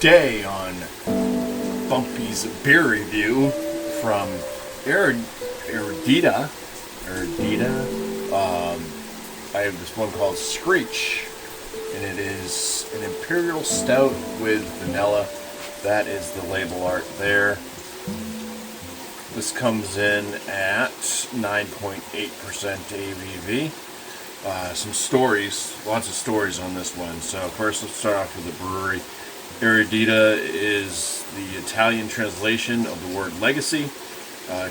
Today on BuMpY's beer review from Eredita, I have this one called SCREECH, and it is an Imperial Stout with vanilla. That is the label art there. This comes in at 9.8% ABV. Some stories, lots of stories on this one. So first, let's start off with the brewery. Eredita is the Italian translation of the word legacy.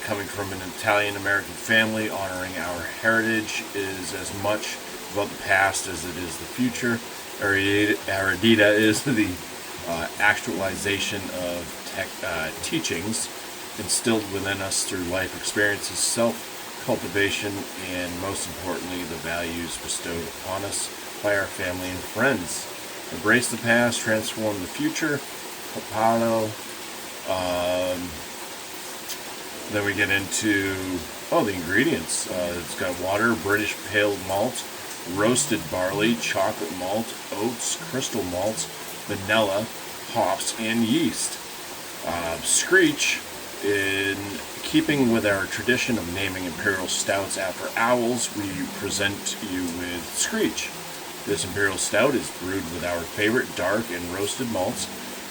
Coming from an Italian-American family, honoring our heritage is as much about the past as it is the future. Eredita is the actualization of teachings instilled within us through life experiences, self-cultivation, and most importantly, the values bestowed upon us by our family and friends. Embrace the past, transform the future. Papalo. Then we get into, the ingredients. It's got water, British pale malt, roasted barley, chocolate malt, oats, crystal malts, vanilla, hops, and yeast. SCREECH, in keeping with our tradition of naming Imperial Stouts after owls, we present you with SCREECH. This Imperial Stout is brewed with our favorite dark and roasted malts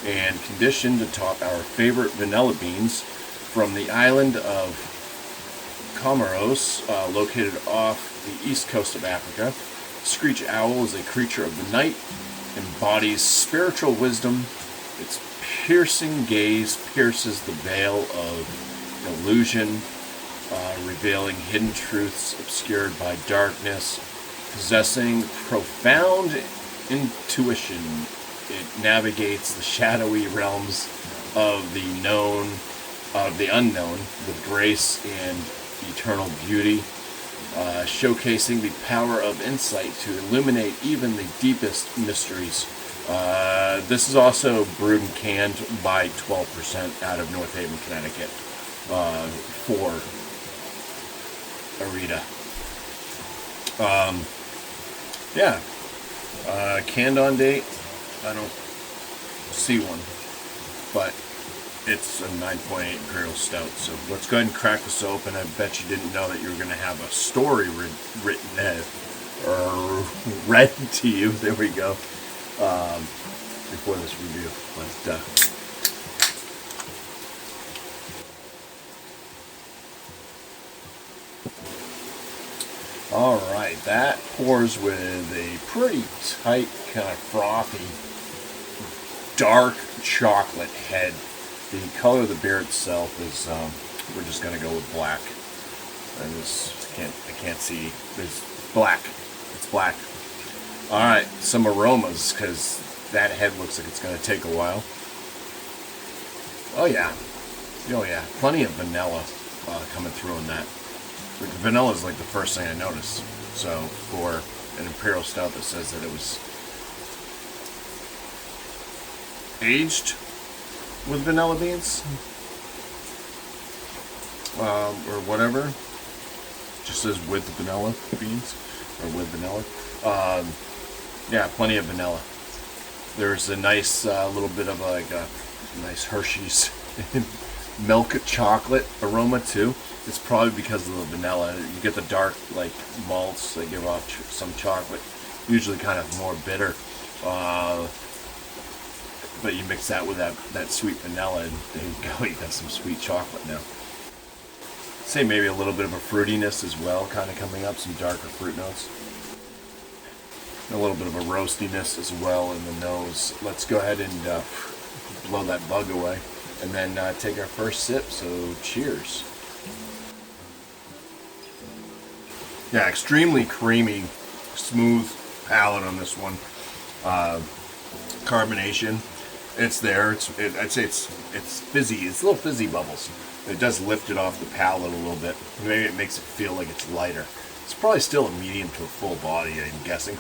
and conditioned atop our favorite vanilla beans from the island of Comoros, located off the east coast of Africa. Screech Owl is a creature of the night, embodies spiritual wisdom. Its piercing gaze pierces the veil of illusion, revealing hidden truths obscured by darkness. Possessing profound intuition, it navigates the shadowy realms of the unknown with grace and eternal beauty, showcasing the power of insight to illuminate even the deepest mysteries. This is also brewed and canned by 12% out of North Haven, Connecticut, for Eredita. Canned on date, I don't see one, but it's a 9.8 Imperial Stout. So let's go ahead and crack this open. I bet you didn't know that you were going to have a story written or read to you. There we go. Before this review, but all right, that pours with a pretty tight, kind of frothy, dark chocolate head. The color of the beer itself is, we're just going to go with black. I can't see, it's black. It's black. All right, some aromas, because that head looks like it's going to take a while. Oh yeah, plenty of vanilla coming through on that. The vanilla is like the first thing I noticed. So for an Imperial Stout that says that it was aged with vanilla beans, or whatever, just says with vanilla beans, or with vanilla. Plenty of vanilla. There's a nice little bit of a nice Hershey's milk chocolate aroma too. It's probably because of the vanilla. You get the dark malts, they give off some chocolate, usually kind of more bitter. But you mix that with that sweet vanilla, and there you go, you got some sweet chocolate now. Say maybe a little bit of a fruitiness as well, kind of coming up, some darker fruit notes. A little bit of a roastiness as well in the nose. Let's go ahead and blow that bug away, and then take our first sip, so cheers. Yeah, extremely creamy, smooth palate on this one. Carbonation, it's there. I'd say it's fizzy. It's little fizzy bubbles. It does lift it off the palate a little bit. Maybe it makes it feel like it's lighter. It's probably still a medium to a full body, I'm guessing.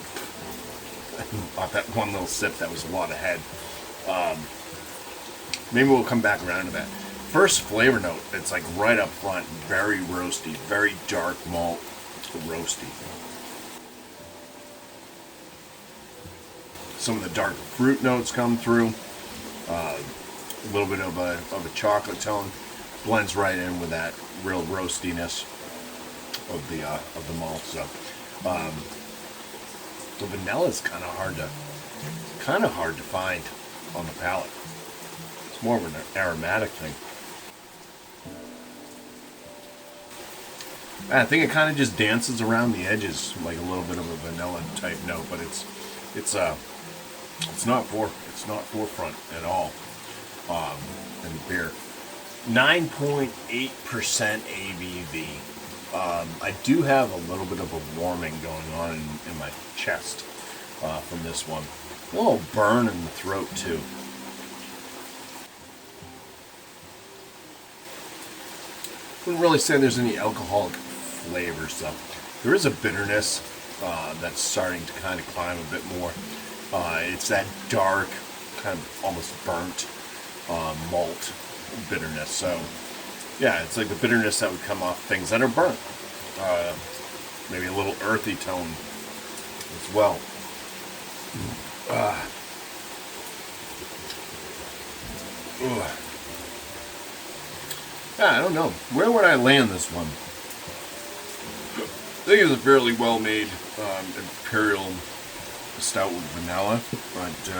Off that one little sip, that was a lot of head. Maybe we'll come back around to that. First flavor note, it's like right up front, very roasty, very dark malt, roasty. Some of the dark fruit notes come through. A little bit of a chocolate tone, blends right in with that real roastiness of the malt. So the vanilla is kind of hard to find on the palate. It's more of an aromatic thing. I think it kind of just dances around the edges, like a little bit of a vanilla type note, but it's not forefront at all in the beer. 9.8% ABV. I do have a little bit of a warming going on in my chest from this one. A little burn in the throat too. Wouldn't really say there's any alcoholic flavors though. There is a bitterness that's starting to kind of climb a bit more. It's that dark, kind of almost burnt malt bitterness. So yeah, it's like the bitterness that would come off things that are burnt. Maybe a little earthy tone as well. Yeah, I don't know. Where would I land this one? I think it's a fairly well-made Imperial Stout with vanilla, but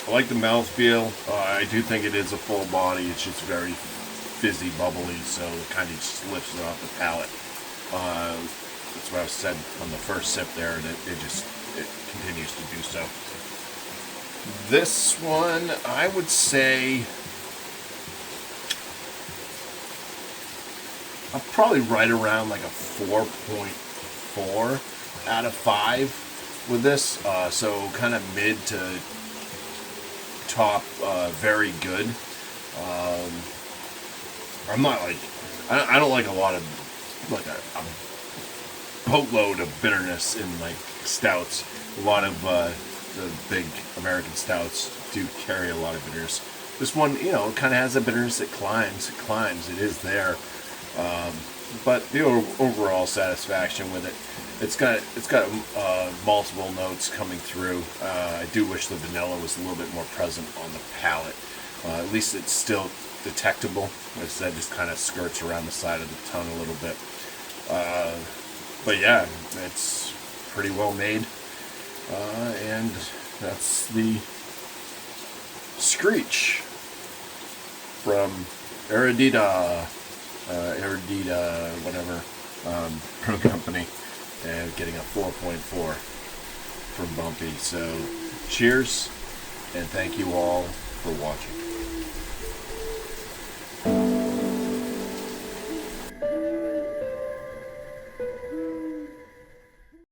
I like the mouthfeel. I do think it is a full body. It's just very fizzy, bubbly, so it kind of just lifts it off the palate. That's what I said on the first sip there, and it continues to do so. This one, I would say, I'm probably right around like a 4.4 out of 5 with this. So kind of mid to top, very good. I'm not like, I don't like a lot of, like a boatload of bitterness in like stouts. A lot of the big American stouts do carry a lot of bitterness. This one, you know, kind of has a bitterness that climbs. It climbs. It is there. But the overall satisfaction with it, it's got multiple notes coming through. I do wish the vanilla was a little bit more present on the palate. At least it's still detectable. Like I said, just kind of skirts around the side of the tongue a little bit. But yeah, it's pretty well made. And that's the SCREECH from Eredita, whatever, brew company, and getting a 4.4 from BuMpY. So cheers, and thank you all for watching.